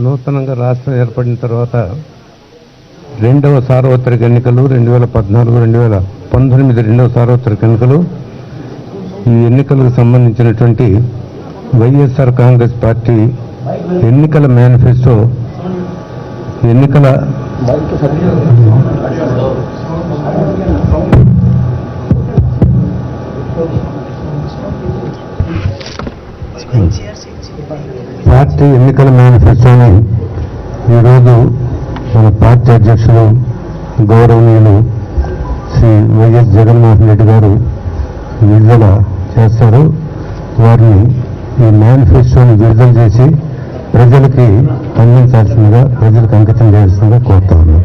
నూతనంగా రాష్ట్రం ఏర్పడిన తర్వాత రెండవ సార్వత్రిక ఎన్నికలు 2014-2019 రెండవ సార్వత్రిక ఎన్నికలు. ఈ ఎన్నికలకు సంబంధించినటువంటి వైఎస్ఆర్ కాంగ్రెస్ పార్టీ ఎన్నికల మేనిఫెస్టో ఎన్నికల పార్టీ ఎన్నికల మేనిఫెస్టోని ఈరోజు మన పార్టీ అధ్యక్షులు గౌరవనీయులు శ్రీ వైఎస్ జగన్మోహన్ రెడ్డి గారు విడుదల చేస్తారు. వారిని ఈ మేనిఫెస్టోని విడుదల చేసి ప్రజలకి అందించాల్సిందిగా, ప్రజలకు అంకితం చేయాల్సిందిగా కోరుతా ఉన్నాం.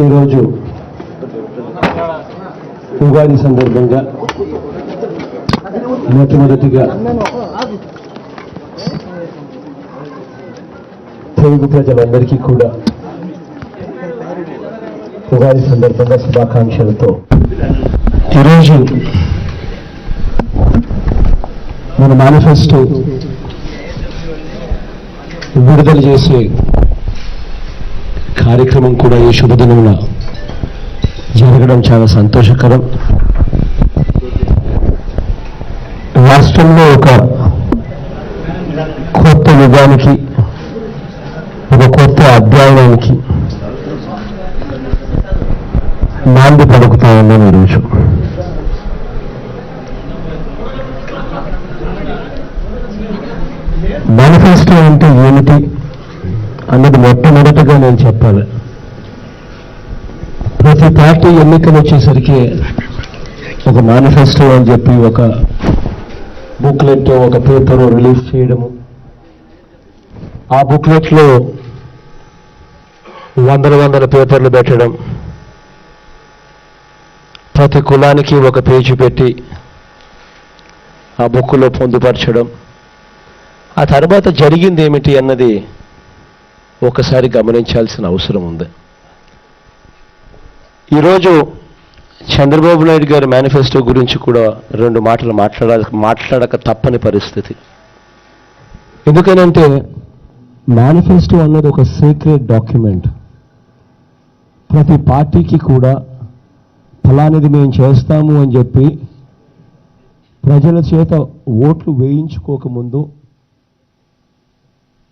ఈరోజు ఉగాది సందర్భంగా మొట్టమొదటిగా తెలుగు ప్రజలందరికీ కూడా ఉగాది సందర్భంగా శుభాకాంక్షలతో ఈరోజు మన మేనిఫెస్టో విడుదల చేసే కార్యక్రమం కూడా ఈ శుభదినంలో జరగడం చాలా సంతోషకరం. రాష్ట్రంలో ఒక కొత్త యుగానికి, ఒక కొత్త అధ్యాయానికి నాంది పలుకుతా ఉన్నాం ఈరోజు. మేనిఫెస్టో అంటే ఏమిటి అన్నది మొట్టమొదటిగా నేను చెప్పాలి. ప్రతి పార్టీ ఎన్నికలు వచ్చేసరికి ఒక మేనిఫెస్టో అని చెప్పి ఒక బుక్లెట్, ఒక పేపర్ రిలీజ్ చేయడము, ఆ బుక్లెట్లో వందల పేపర్లు పెట్టడం, ప్రతి కులానికి ఒక పేజీ పెట్టి ఆ బుక్లో పొందుపరచడం. ఆ తర్వాత జరిగింది ఏమిటి అన్నది ఒకసారి గమనించాల్సిన అవసరం ఉంది. ఈరోజు చంద్రబాబు నాయుడు గారి మేనిఫెస్టో గురించి కూడా రెండు మాటలు మాట్లాడక తప్పని పరిస్థితి. ఎందుకనంటే మేనిఫెస్టో అన్నది ఒక సీక్రెట్ డాక్యుమెంట్. ప్రతి పార్టీకి కూడా ఫలానిది మేము చేస్తాము అని చెప్పి ప్రజల చేత ఓట్లు వేయించుకోకముందు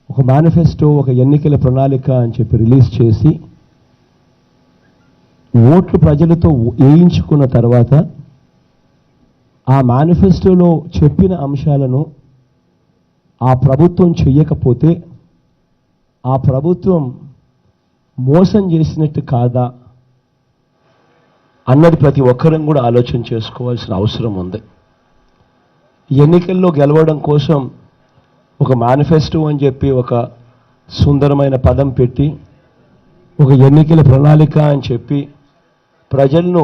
ఒక మేనిఫెస్టో, ఒక ఎన్నికల ప్రణాళిక అని చెప్పి రిలీజ్ చేసి ఓట్లు ప్రజలతో వేయించుకున్న తర్వాత ఆ మేనిఫెస్టోలో చెప్పిన అంశాలను ఆ ప్రభుత్వం చెయ్యకపోతే ఆ ప్రభుత్వం మోసం చేసినట్టు కాదా అన్నది ప్రతి ఒక్కరం కూడా ఆలోచన చేసుకోవాల్సిన అవసరం ఉంది. ఎన్నికల్లో గెలవడం కోసం ఒక మేనిఫెస్టో అని చెప్పి ఒక సుందరమైన పదం పెట్టి ఒక ఎన్నికల ప్రణాళిక అని చెప్పి ప్రజలను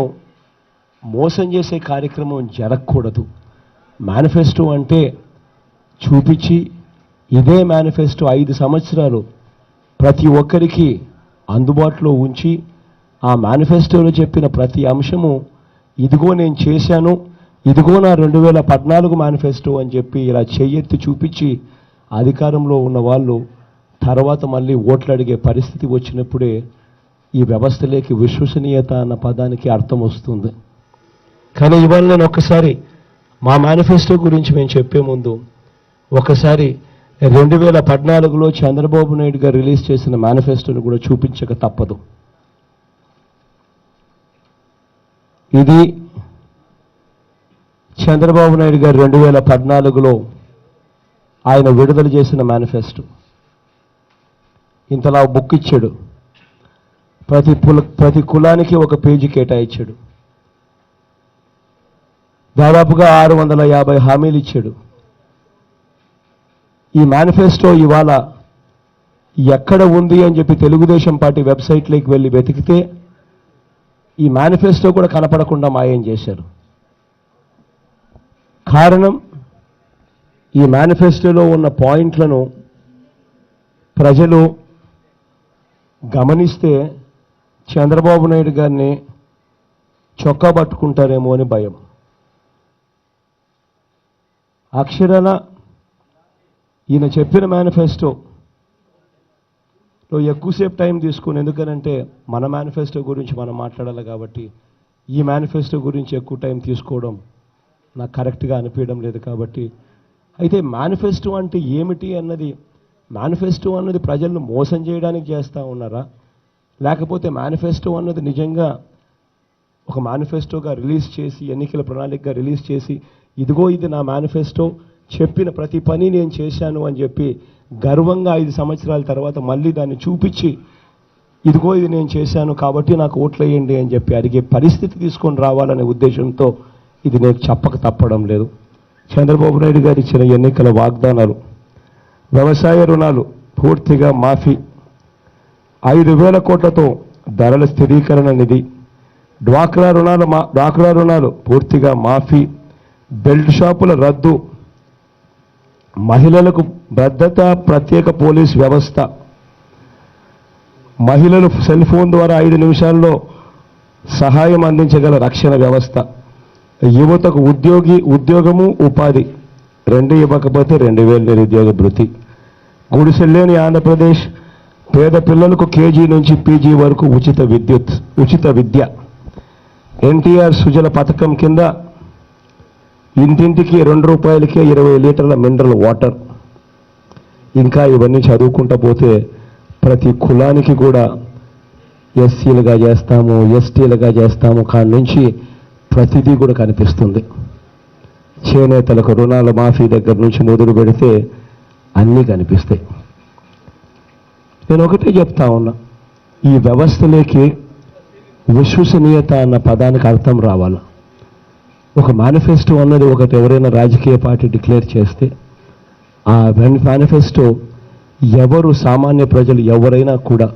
మోసం చేసే కార్యక్రమం జరగకూడదు. మేనిఫెస్టో అంటే చూపించి ఇదే మేనిఫెస్టో 5 సంవత్సరాలు ప్రతి ఒక్కరికి అందుబాటులో ఉంచి ఆ మేనిఫెస్టోలో చెప్పిన ప్రతి అంశము ఇదిగో నేను చేశాను, ఇదిగో నా 2014 మేనిఫెస్టో అని చెప్పి ఇలా చెయ్యెత్తి చూపించి అధికారంలో ఉన్న వాళ్ళు తర్వాత మళ్ళీ ఓట్లు అడిగే పరిస్థితి వచ్చినప్పుడే ఈ వ్యవస్థలోకి విశ్వసనీయత అన్న పదానికి అర్థం వస్తుంది. కానీ ఇవాళ నేను ఒక్కసారి మా మేనిఫెస్టో గురించి మేము చెప్పే ముందు ఒకసారి 2014లో చంద్రబాబు నాయుడు గారు రిలీజ్ చేసిన మేనిఫెస్టోని కూడా చూపించక తప్పదు. ఇది చంద్రబాబు నాయుడు గారు 2014లో ఆయన విడుదల చేసిన మేనిఫెస్టో. ఇంతలా బుక్ ఇచ్చాడు, ప్రతి కులానికి ఒక పేజీ కేటాయించాడు, దాదాపుగా 650 హామీలు ఇచ్చాడు. ఈ మేనిఫెస్టో ఇవాళ ఎక్కడ ఉంది అని చెప్పి తెలుగుదేశం పార్టీ వెబ్సైట్లోకి వెళ్ళి వెతికితే ఈ మేనిఫెస్టో కూడా కనపడకుండా మాయం చేశారు. కారణం, ఈ మేనిఫెస్టోలో ఉన్న పాయింట్లను ప్రజలు గమనిస్తే చంద్రబాబు నాయుడు గారిని చొక్కా పట్టుకుంటారేమో అని భయం. అక్షరాల ఈయన చెప్పిన మేనిఫెస్టోలో ఎక్కువసేపు టైం తీసుకుని, ఎందుకనంటే మన మేనిఫెస్టో గురించి మనం మాట్లాడాలి కాబట్టి ఈ మేనిఫెస్టో గురించి ఎక్కువ టైం తీసుకోవడం నాకు కరెక్ట్గా అనిపించడం లేదు. కాబట్టి అయితే మేనిఫెస్టో అంటే ఏమిటి అన్నది, మేనిఫెస్టో అన్నది ప్రజలను మోసం చేయడానికి చేస్తూ ఉన్నారా, లేకపోతే మేనిఫెస్టో అన్నది నిజంగా ఒక మేనిఫెస్టోగా రిలీజ్ చేసి, ఎన్నికల ప్రణాళికగా రిలీజ్ చేసి, ఇదిగో ఇది నా మేనిఫెస్టో, చెప్పిన ప్రతి పని నేను చేశాను అని చెప్పి గర్వంగా 5 సంవత్సరాల తర్వాత మళ్ళీ దాన్ని చూపించి, ఇదిగో ఇది నేను చేశాను కాబట్టి నాకు ఓట్లు వేయండి అని చెప్పి అడిగే పరిస్థితి తీసుకొని రావాలనే ఉద్దేశంతో ఇది నేను చెప్పక తప్పడం లేదు. చంద్రబాబు నాయుడు గారు ఇచ్చిన ఎన్నికల వాగ్దానాలు, వ్యవసాయ రుణాలు పూర్తిగా మాఫీ, 5,000 కోట్లతో ధరల స్థిరీకరణ నిధి, డ్వాక్రా రుణాలు పూర్తిగా మాఫీ, బెల్ట్ షాపుల రద్దు, మహిళలకు భద్రత, ప్రత్యేక పోలీస్ వ్యవస్థ, మహిళలు సెల్ ఫోన్ ద్వారా 5 నిమిషాల్లో సహాయం అందించగల రక్షణ వ్యవస్థ, యువతకు ఉద్యోగము ఉపాధి 2 ఇవ్వకపోతే 2,000 నిరుద్యోగ భృతి, గుడిసెల్లేని ఆంధ్రప్రదేశ్, పేద పిల్లలకు కేజీ నుంచి పీజీ వరకు ఉచిత విద్య, ఎన్టీఆర్ సుజల పథకం కింద ఇంటింటికి ₹2కే 20 లీటర్ల మినరల్ వాటర్. ఇంకా ఇవన్నీ చదువుకుంటూ పోతే ప్రతి కులానికి కూడా ఎస్సీలుగా చేస్తాము, ఎస్టీలుగా చేస్తాము కాడి నుంచి ప్రతిదీ కూడా కనిపిస్తుంది. చేనేతలకు రుణాల మాఫీ దగ్గర నుంచి మొదలు పెడితే అన్నీ కనిపిస్తాయి. నేను ఒకటే చెప్తా ఉన్నా, ఈ వ్యవస్థలోకి విశ్వసనీయత అన్న పదానికి అర్థం రావాలి. ఒక మేనిఫెస్టో అన్నది ఒకటి ఎవరైనా రాజకీయ పార్టీ డిక్లేర్ చేస్తే ఆ మేనిఫెస్టో ఎవరు సామాన్య ప్రజలు ఎవరైనా కూడా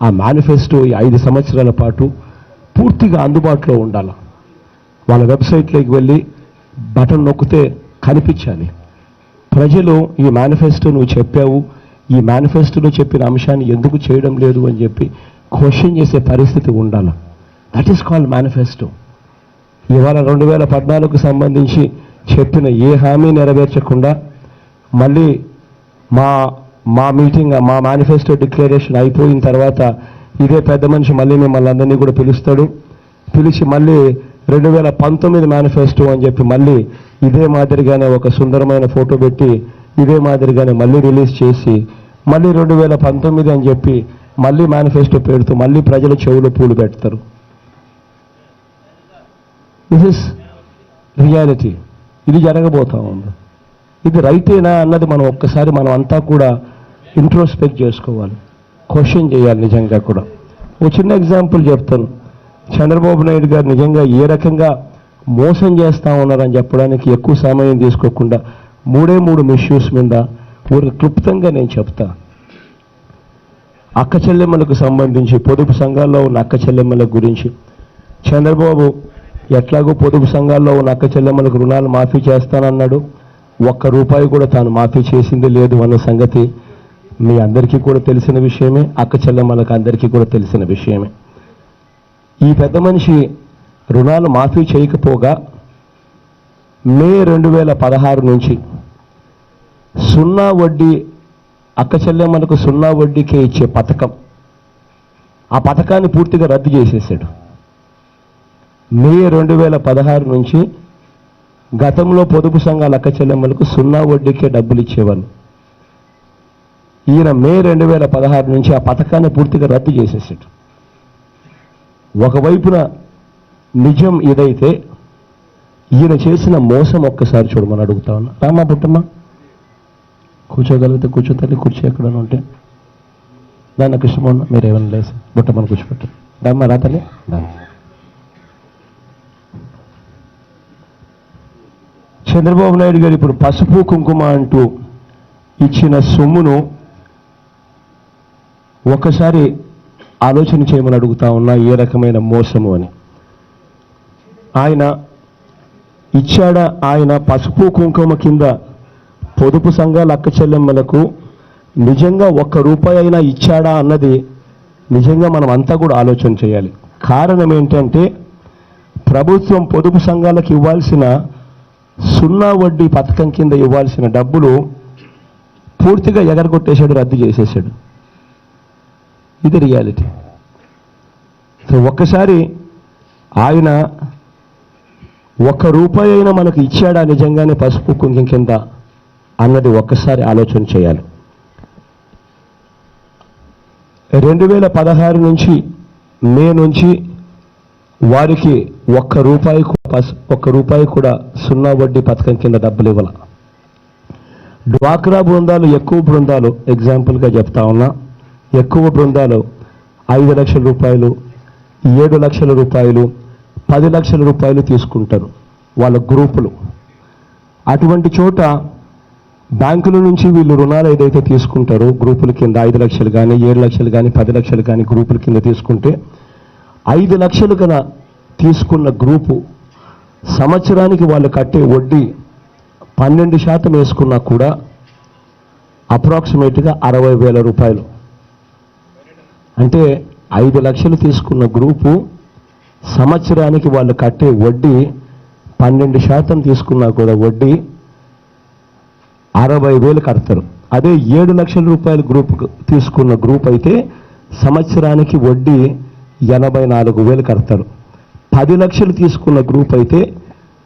ఆ మేనిఫెస్టో 5 సంవత్సరాల పాటు పూర్తిగా అందుబాటులో ఉండాలి. వాళ్ళ వెబ్సైట్లోకి వెళ్ళి బటన్ నొక్కితే కనిపించాలి. ప్రజలు ఈ మేనిఫెస్టో నువ్వు చెప్పావు, ఈ మేనిఫెస్టోలో చెప్పిన అంశాన్ని ఎందుకు చేయడం లేదు అని చెప్పి క్వశ్చన్ చేసే పరిస్థితి ఉండాలి. That is called manifesto. ఇవాళ 2014కు సంబంధించి చెప్పిన ఏ హామీ నెరవేర్చకుండా మళ్ళీ మా మీటింగ్, మా మేనిఫెస్టో డిక్లరేషన్ అయిపోయిన తర్వాత ఇదే పెద్ద మనిషి మళ్ళీ మిమ్మల్ని అందరినీ కూడా పిలిచి మళ్ళీ 2019 మేనిఫెస్టో అని చెప్పి మళ్ళీ ఇదే మాదిరిగానే ఒక సుందరమైన ఫోటో పెట్టి ఇదే మాదిరిగానే మళ్ళీ రిలీజ్ చేసి మళ్ళీ 2019 అని చెప్పి మళ్ళీ మేనిఫెస్టో పెడుతూ మళ్ళీ ప్రజల చెవులు పూలు పెడతారు. This is reality. ఇది జరగబోతా ఉంది. ఇది రైటేనా అన్నది మనం ఒక్కసారి మనం అంతా కూడా ఇంట్రోస్పెక్ట్ చేసుకోవాలి, క్వశ్చన్ చేయాలి నిజంగా కూడా. ఒక చిన్న ఎగ్జాంపుల్ చెప్తాను. చంద్రబాబు నాయుడు గారు నిజంగా ఏ రకంగా మోసం చేస్తూ ఉన్నారని చెప్పడానికి ఎక్కువ సమయం తీసుకోకుండా 3 ఇష్యూస్ మీద ఊరికి క్లుప్తంగా నేను చెప్తా. అక్క చెల్లెమ్మలకు సంబంధించి పొదుపు సంఘాల్లో ఉన్న అక్క చెల్లెమ్మల గురించి చంద్రబాబు ఎట్లాగో పొదుపు సంఘాల్లో ఉన్న అక్క చెల్లెమ్మలకు రుణాలు మాఫీ చేస్తానన్నాడు. ₹1 కూడా తాను మాఫీ చేసింది లేదు అన్న సంగతి మీ అందరికీ కూడా తెలిసిన విషయమే, అక్క చెల్లెమ్మలకు అందరికీ కూడా తెలిసిన విషయమే. ఈ పెద్ద మనిషి రుణాలు మాఫీ చేయకపోగా మే 2016 నుంచి 0 వడ్డీ అక్క చెల్లెమ్మలకు 0 వడ్డీకే ఇచ్చే పథకం, ఆ పథకాన్ని పూర్తిగా రద్దు చేసేసాడు. మే 2016 నుంచి గతంలో పొదుపు సంఘాల అక్క చెల్లెమ్మలకు 0 వడ్డీకే డబ్బులు ఇచ్చేవాళ్ళు. ఈయన మే 2016 నుంచి ఆ పథకాన్ని పూర్తిగా రద్దు చేసేసాడు. ఒకవైపున నిజం ఇదైతే ఈయన చేసిన మోసం ఒక్కసారి చూడమని అడుగుతా ఉన్నా. రామా పుట్టమ్మ, కూర్చోగలిగితే కూర్చోతల్లి, కుర్చీ ఎక్కడైనా ఉంటే దాన్ని కృష్ణమోహన్ మీరు ఏమైనా లేసి బుట్టమని కూర్చోపెట్టారు. రామ్మ రాతలే దాన్ని. చంద్రబాబు నాయుడు గారు ఇప్పుడు పసుపు కుంకుమ అంటూ ఇచ్చిన సొమ్మును ఒకసారి ఆలోచన చేయమని అడుగుతా ఉన్నా, ఏ రకమైన మోసము అని. ఆయన ఇచ్చాడా? ఆయన పసుపు కుంకుమ కింద పొదుపు సంఘాల అక్క చెల్లెమ్మలకు నిజంగా ₹1 అయినా ఇచ్చాడా అన్నది నిజంగా మనం అంతా కూడా ఆలోచన చేయాలి. కారణం ఏంటంటే ప్రభుత్వం పొదుపు సంఘాలకు ఇవ్వాల్సిన 0 వడ్డీ పథకం కింద ఇవ్వాల్సిన డబ్బులు పూర్తిగా ఎగరగొట్టేశాడు, రద్దు చేసేసాడు. ఇది రియాలిటీ. సో ఒక్కసారి ఆయన ₹1 అయినా మనకు ఇచ్చాడా నిజంగానే పసుపు కుంకుమ కింద అన్నది ఒక్కసారి ఆలోచన చేయాలి. 2016 నుంచి మే నుంచి వారికి ₹1 కూడా 0 వడ్డీ పథకం కింద డబ్బులు ఇవ్వాల. డ్వాక్రా బృందాలు, ఎక్కువ బృందాలు, ఎగ్జాంపుల్గా చెప్తా ఉన్నా, ఎక్కువ బృందాలు ₹5 లక్షల, ₹7 లక్షల, ₹10 లక్షల తీసుకుంటారు వాళ్ళ గ్రూపులు. అటువంటి చోట బ్యాంకుల నుంచి వీళ్ళు రుణాలు ఏదైతే తీసుకుంటారో గ్రూపుల కింద 5 లక్షలు కానీ, 7 లక్షలు కానీ, 10 లక్షలు కానీ గ్రూపుల కింద తీసుకుంటే 5 లక్షలు కన్నా తీసుకున్న గ్రూపు సంవత్సరానికి వాళ్ళు కట్టే వడ్డీ 12% వేసుకున్నా కూడా అప్రాక్సిమేట్గా ₹60,000. అంటే 5 లక్షలు తీసుకున్న గ్రూపు సంవత్సరానికి వాళ్ళు కట్టే వడ్డీ 12% తీసుకున్నా కూడా వడ్డీ 60,000 కడతారు. అదే 7 లక్షల గ్రూప్ తీసుకున్న గ్రూప్ అయితే సంవత్సరానికి వడ్డీ 84,000 కడతారు. 10 లక్షలు తీసుకున్న గ్రూప్ అయితే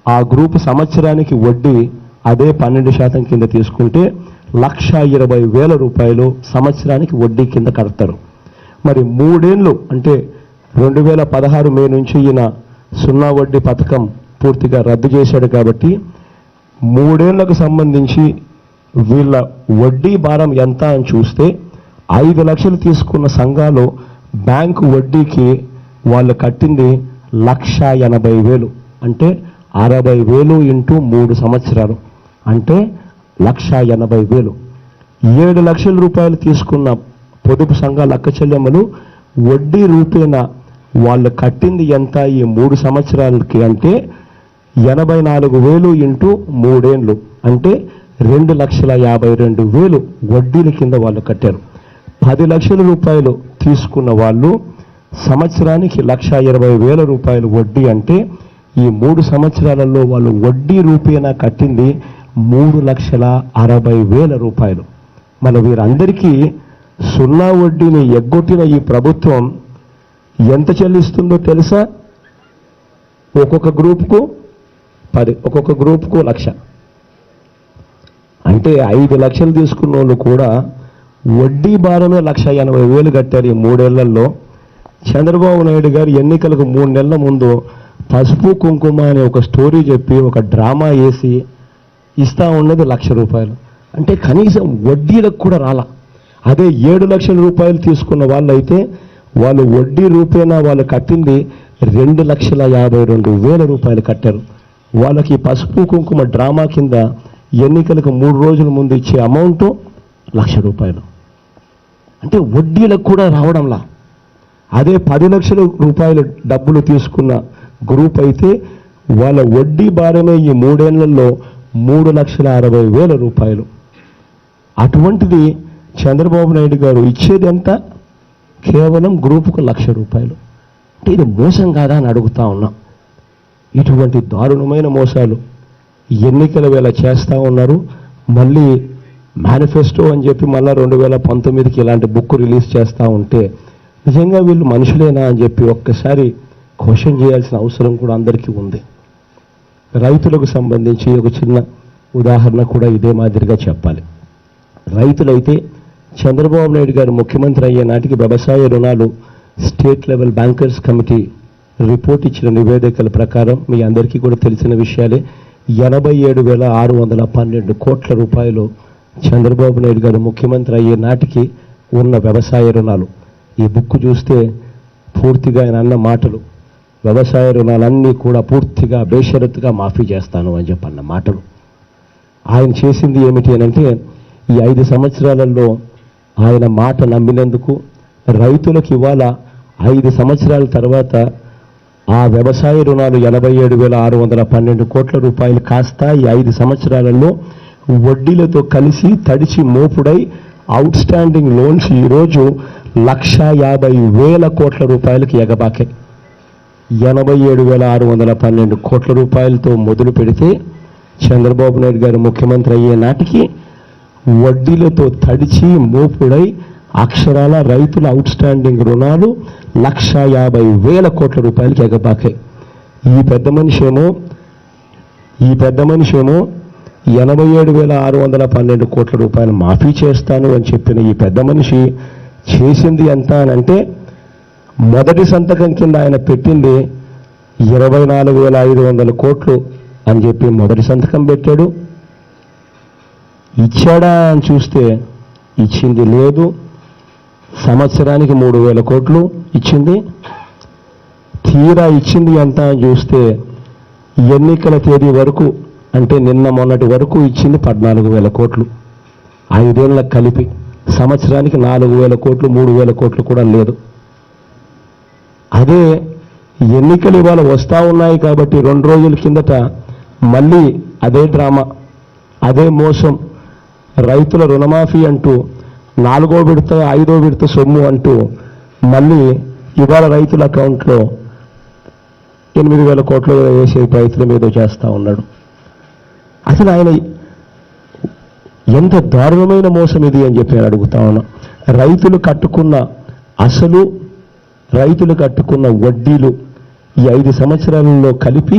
ఆ గ్రూప్ సంవత్సరానికి వడ్డీ అదే 12% కింద తీసుకుంటే ₹1,20,000 సంవత్సరానికి వడ్డీ కింద కడతారు. మరి 3 ఏళ్ళు అంటే 2016 మే నుంచి ఈయన 0 వడ్డీ పథకం పూర్తిగా రద్దు చేశాడు కాబట్టి 3 ఏళ్లకు సంబంధించి వీళ్ళ వడ్డీ భారం ఎంత అని చూస్తే 5 లక్షలు తీసుకున్న సంఘాలు బ్యాంకు వడ్డీకి వాళ్ళు కట్టింది 1,80,000. అంటే 60,000 ఇంటూ 3 సంవత్సరాలు అంటే 1,80,000. 7 లక్షల రూపాయలు తీసుకున్న పొదుపు సంఘాల అక్క చెల్లెమ్మలు వడ్డీ రూపేణ వాళ్ళు కట్టింది ఎంత ఈ 3 సంవత్సరాలకి అంటే 84,000 ఇంటూ 3 ఏళ్ళు అంటే 2,52,000 వడ్డీల కింద వాళ్ళు కట్టారు. 10 లక్షల రూపాయలు తీసుకున్న వాళ్ళు సంవత్సరానికి ₹1,20,000 వడ్డీ అంటే ఈ 3 సంవత్సరాలలో వాళ్ళు వడ్డీ రూపేణా కట్టింది ₹3,60,000. మన వీరందరికీ 0 వడ్డీని ఎగ్గొట్టిన ఈ ప్రభుత్వం ఎంత చెల్లిస్తుందో తెలుసా? ఒక్కొక్క గ్రూప్కు 10, ఒక్కొక్క గ్రూప్కు 1,00,000. అంటే 5 లక్షలు తీసుకున్న వాళ్ళు కూడా వడ్డీ భారమే 1,80,000 కట్టారు ఈ 3 ఏళ్లలో. చంద్రబాబు నాయుడు గారు ఎన్నికలకు 3 నెలల ముందు పసుపు కుంకుమ అనే ఒక స్టోరీ చెప్పి ఒక డ్రామా వేసి ఇస్తా ఉన్నది ₹1,00,000. అంటే కనీసం వడ్డీలకు కూడా రాలా. అదే 7 లక్షల రూపాయలు తీసుకున్న వాళ్ళైతే వాళ్ళు వడ్డీ రూపేణా వాళ్ళు కట్టింది ₹2,52,000 కట్టారు. వాళ్ళకి పసుపు కుంకుమ డ్రామా కింద ఎన్నికలకు 3 రోజుల ముందు ఇచ్చే అమౌంట్ ₹1,00,000. అంటే వడ్డీలకు కూడా రావడంలా. అదే 10 లక్షల రూపాయలు డబ్బులు తీసుకున్న గ్రూప్ అయితే వాళ్ళ వడ్డీ భారమే ఈ 3 ఏళ్లలో ₹3,60,000. అటువంటిది చంద్రబాబు నాయుడు గారు ఇచ్చేది ఎంత? కేవలం గ్రూపుకు ₹1,00,000. అంటే ఇది మోసం కాదా అని అడుగుతా ఉన్నా. ఇటువంటి దారుణమైన మోసాలు ఎన్నికల వేళ చేస్తూ ఉన్నారు. మళ్ళీ మేనిఫెస్టో అని చెప్పి మళ్ళీ 2019కి ఇలాంటి బుక్ రిలీజ్ చేస్తూ ఉంటే నిజంగా వీళ్ళు మనుషులేనా అని చెప్పి ఒక్కసారి క్వశ్చన్ చేయాల్సిన అవసరం కూడా అందరికీ ఉంది. రైతులకు సంబంధించి ఒక చిన్న ఉదాహరణ కూడా ఇదే మాదిరిగా చెప్పాలి. రైతులైతే చంద్రబాబు నాయుడు గారు ముఖ్యమంత్రి అయ్యే నాటికి వ్యవసాయ రుణాలు state level bankers committee report ఇచ్చిన నివేదికల ప్రకారం మీ అందరికీ కూడా తెలిసిన విషయాలే 87,612 కోట్ల రూపాయలు చంద్రబాబు నాయుడు గారు ముఖ్యమంత్రి అయ్యే నాటికి ఉన్న వ్యవసాయ రుణాలు. ఈ బుక్ చూస్తే పూర్తిగా ఆయన అన్న మాటలు వ్యవసాయ రుణాలన్నీ కూడా పూర్తిగా బేషరతుగా మాఫీ చేస్తాను అని చెప్పన్న మాటలు. ఆయన చేసింది ఏమిటి అని అంటే ఈ 5 సంవత్సరాలలో ఆయన మాట నమ్మినందుకు రైతులకు ఇవాళ 5 సంవత్సరాల తర్వాత ఆ వ్యవసాయ రుణాలు 87,612 కోట్ల రూపాయలు కాస్త ఈ 5 సంవత్సరాలలో వడ్డీలతో కలిసి తడిచి మోపుడై అవుట్ స్టాండింగ్ లోన్స్ ఈరోజు 1,50,000 కోట్ల రూపాయలకి ఎగబాకాయి. 87,612 కోట్ల రూపాయలతో మొదలు పెడితే చంద్రబాబు నాయుడు గారు ముఖ్యమంత్రి అయ్యే నాటికి వడ్డీలతో తడిచి మోపుడై అక్షరాల రైతుల అవుట్ స్టాండింగ్ రుణాలు 1,50,000 కోట్ల రూపాయలకి ఎగబాకాయి. ఈ పెద్ద మనిషి ఏమో 87,612 కోట్ల రూపాయలు మాఫీ చేస్తాను అని చెప్పిన ఈ పెద్ద మనిషి చేసింది ఎంత అని అంటే మొదటి సంతకం కింద ఆయన పెట్టింది 24,500 కోట్లు అని చెప్పి మొదటి సంతకం పెట్టాడు. ఇచ్చాడా అని చూస్తే ఇచ్చింది లేదు. సంవత్సరానికి 3,000 కోట్లు ఇచ్చింది. తీరా ఇచ్చింది ఎంత అని చూస్తే ఎన్నికల తేదీ వరకు అంటే నిన్న మొన్నటి వరకు ఇచ్చింది 14,000 కోట్లు. 5 ఏళ్ళకు కలిపి సంవత్సరానికి 4,000 కోట్లు 3,000 కోట్లు కూడా లేదు. అదే ఎన్నికలు ఇవాళ వస్తూ ఉన్నాయి కాబట్టి 2 రోజుల కిందట మళ్ళీ అదే డ్రామా, అదే మోసం, రైతుల రుణమాఫీ అంటూ 4వ విడత 5వ విడత సొమ్ము అంటూ మళ్ళీ ఇవాళ రైతుల అకౌంట్లో 8,000 కోట్లు వేసే ప్రయత్నం ఏదో చేస్తూ ఉన్నాడు. అసలు ఆయన ఎంత దారుణమైన మోసం ఇది అని చెప్పి నేను అడుగుతా ఉన్నా. రైతులు కట్టుకున్న అసలు, రైతులు కట్టుకున్న వడ్డీలు ఈ 5 సంవత్సరాలలో కలిపి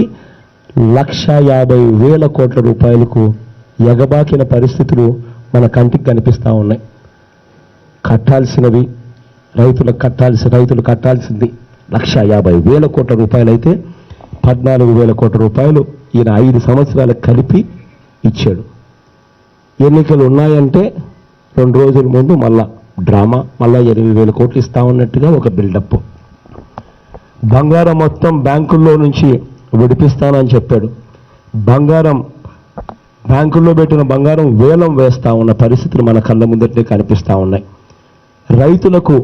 1,50,000 కోట్ల రూపాయలకు ఎగబాకిన పరిస్థితులు మన కంటికి కనిపిస్తూ ఉన్నాయి. కట్టాల్సినవి రైతులు కట్టాల్సింది 1,50,000 కోట్ల రూపాయలు అయితే 14,000 కోట్ల రూపాయలు ఈయన 5 సంవత్సరాలకు కలిపి ఇచ్చాడు. ఎన్నికలు ఉన్నాయంటే 2 రోజుల ముందు మళ్ళా డ్రామా, మళ్ళా 8,000 కోట్లు ఇస్తా ఉన్నట్టుగా ఒక బిల్డప్. బంగారం మొత్తం బ్యాంకుల్లో నుంచి విడిపిస్తానని చెప్పాడు. బ్యాంకుల్లో పెట్టిన బంగారం వేలం వేస్తా ఉన్న పరిస్థితులు మన కళ్ళ ముందటే కనిపిస్తూ ఉన్నాయి. రైతులకు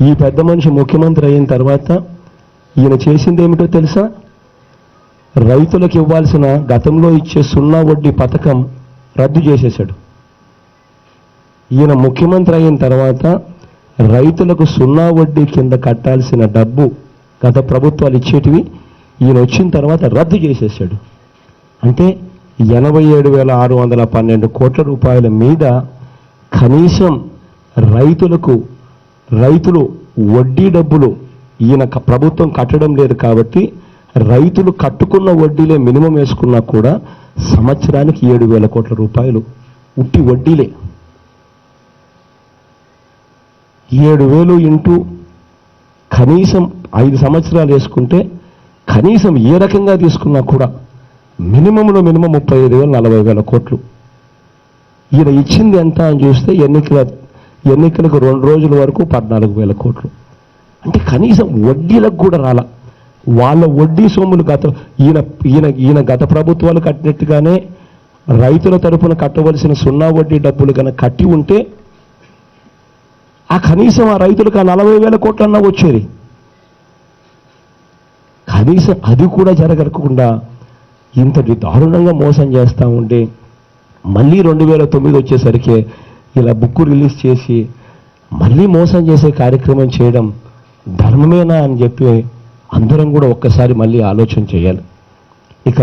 ఈ పెద్ద మనిషి ముఖ్యమంత్రి అయిన తర్వాత ఈయన చేసింది ఏమిటో తెలుసా? రైతులకు ఇవ్వాల్సిన గతంలో ఇచ్చే 0 వడ్డీ పథకం రద్దు చేసేశాడు. ఈయన ముఖ్యమంత్రి అయిన తర్వాత రైతులకు 0 వడ్డీ కింద కట్టాల్సిన డబ్బు గత ప్రభుత్వాలు ఇచ్చేటివి ఈయన వచ్చిన తర్వాత రద్దు చేసేసాడు. అంటే 87,612 కోట్ల రూపాయల మీద కనీసం రైతులు వడ్డీ డబ్బులు ఈయన ప్రభుత్వం కట్టడం లేదు కాబట్టి రైతులు కట్టుకున్న వడ్డీలే మినిమం వేసుకున్నా కూడా సంవత్సరానికి 7,000 కోట్ల రూపాయలు ఉట్టి వడ్డీలే. 7,000 ఇంటూ కనీసం 5 సంవత్సరాలు వేసుకుంటే కనీసం ఏ రకంగా తీసుకున్నా కూడా మినిమంలో మినిమం 35,000 40,000 కోట్లు. ఈయన ఇచ్చింది ఎంత అని చూస్తే ఎన్నికలకు 2 రోజుల వరకు 14,000 కోట్లు. అంటే కనీసం వడ్డీలకు కూడా రాలా. వాళ్ళ వడ్డీ సొమ్ములు ఈయన గత ప్రభుత్వాలు కట్టినట్టుగానే రైతుల తరఫున కట్టవలసిన 0 వడ్డీ డబ్బులు కనుక కట్టి ఉంటే కనీసం ఆ రైతులకు 40,000 కోట్లన్నా వచ్చేది. కనీసం అది కూడా జరగకుండా ఇంతటి దారుణంగా మోసం చేస్తూ ఉంటే మళ్ళీ 2009 వచ్చేసరికి ఇలా బుక్కు రిలీజ్ చేసి మళ్ళీ మోసం చేసే కార్యక్రమం చేయడం ధర్మమేనా అని చెప్పి అందరం కూడా ఒక్కసారి మళ్ళీ ఆలోచన చేయాలి. ఇక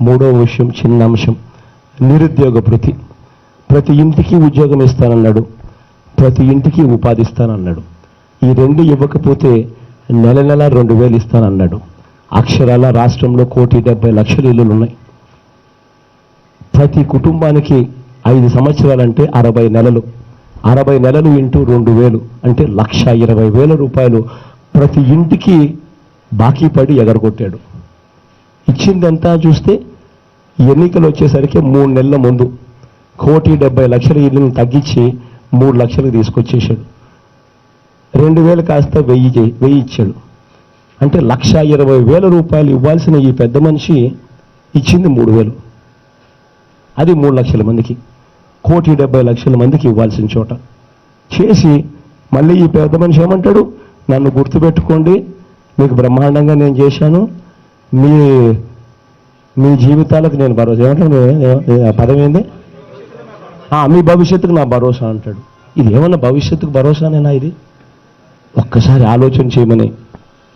3వ విషయం, చిన్న అంశం, నిరుద్యోగ భృతి. ప్రతి ఇంటికి ఉద్యోగం ఇస్తానన్నాడు, ప్రతి ఇంటికి ఉపాధి ఇస్తానన్నాడు. ఈ 2 ఇవ్వకపోతే నెల 2,000 ఇస్తానన్నాడు. అక్షరాల రాష్ట్రంలో 1,70,00,000 ఇళ్ళు ఉన్నాయి. ప్రతి కుటుంబానికి 5 సంవత్సరాలంటే 60 నెలలు. 60 నెలలు ఇంటూ 2,000 అంటే 1,20,000 రూపాయలు ప్రతి ఇంటికి బాకీ పడి ఎగరగొట్టాడు. ఇచ్చిందంతా చూస్తే ఎన్నికలు వచ్చేసరికి 3 నెలల ముందు 1,70,00,000 ఇళ్ళని తగ్గించి 3 లక్షలకు తీసుకొచ్చేసాడు. 2,000 కాస్త 1,000 ఇచ్చాడు. అంటే 1,20,000 రూపాయలు ఇవ్వాల్సిన ఈ పెద్ద మనిషి ఇచ్చింది 3,000. అది 3 లక్షల మందికి. 1,70,00,000 మందికి ఇవ్వాల్సిన చోట చేసి మళ్ళీ ఈ పెద్ద మనిషి ఏమంటాడు, నన్ను గుర్తుపెట్టుకోండి, మీకు బ్రహ్మాండంగా నేను చేశాను, మీ మీ జీవితాలకు నేను భరోసా ఏమంటాడు, ఆ పదం ఏంది, మీ భవిష్యత్తుకు నా భరోసా అంటాడు. ఇది ఏమన్నా భవిష్యత్తుకు భరోసానేనా? ఇది ఒక్కసారి ఆలోచన చేయమని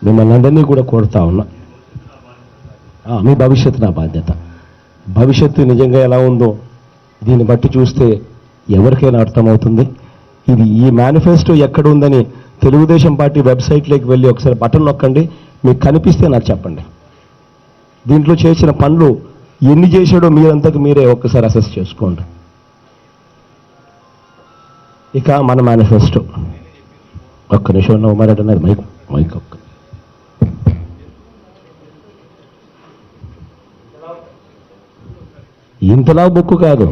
మిమ్మల్ని అందరినీ కూడా కోరుతా ఉన్నా. మీ భవిష్యత్తు నా బాధ్యత. భవిష్యత్తు నిజంగా ఎలా ఉందో దీన్ని బట్టి చూస్తే ఎవరికైనా అర్థమవుతుంది. ఇది ఈ మేనిఫెస్టో ఎక్కడ ఉందని తెలుగుదేశం పార్టీ వెబ్సైట్లోకి వెళ్ళి ఒకసారి బటన్ నొక్కండి, మీకు కనిపిస్తే నాకు చెప్పండి. దీంట్లో చేసిన పనులు ఎన్ని చేశాడో మీరంతకు మీరే ఒక్కసారి అసెస్ చేసుకోండి. ఇక మన మేనిఫెస్టో ఒక్క నిమిషం ఉమారెడ్డి మైక్ మైక్ ఒక్క ఇంతలా బుక్కు కాదు,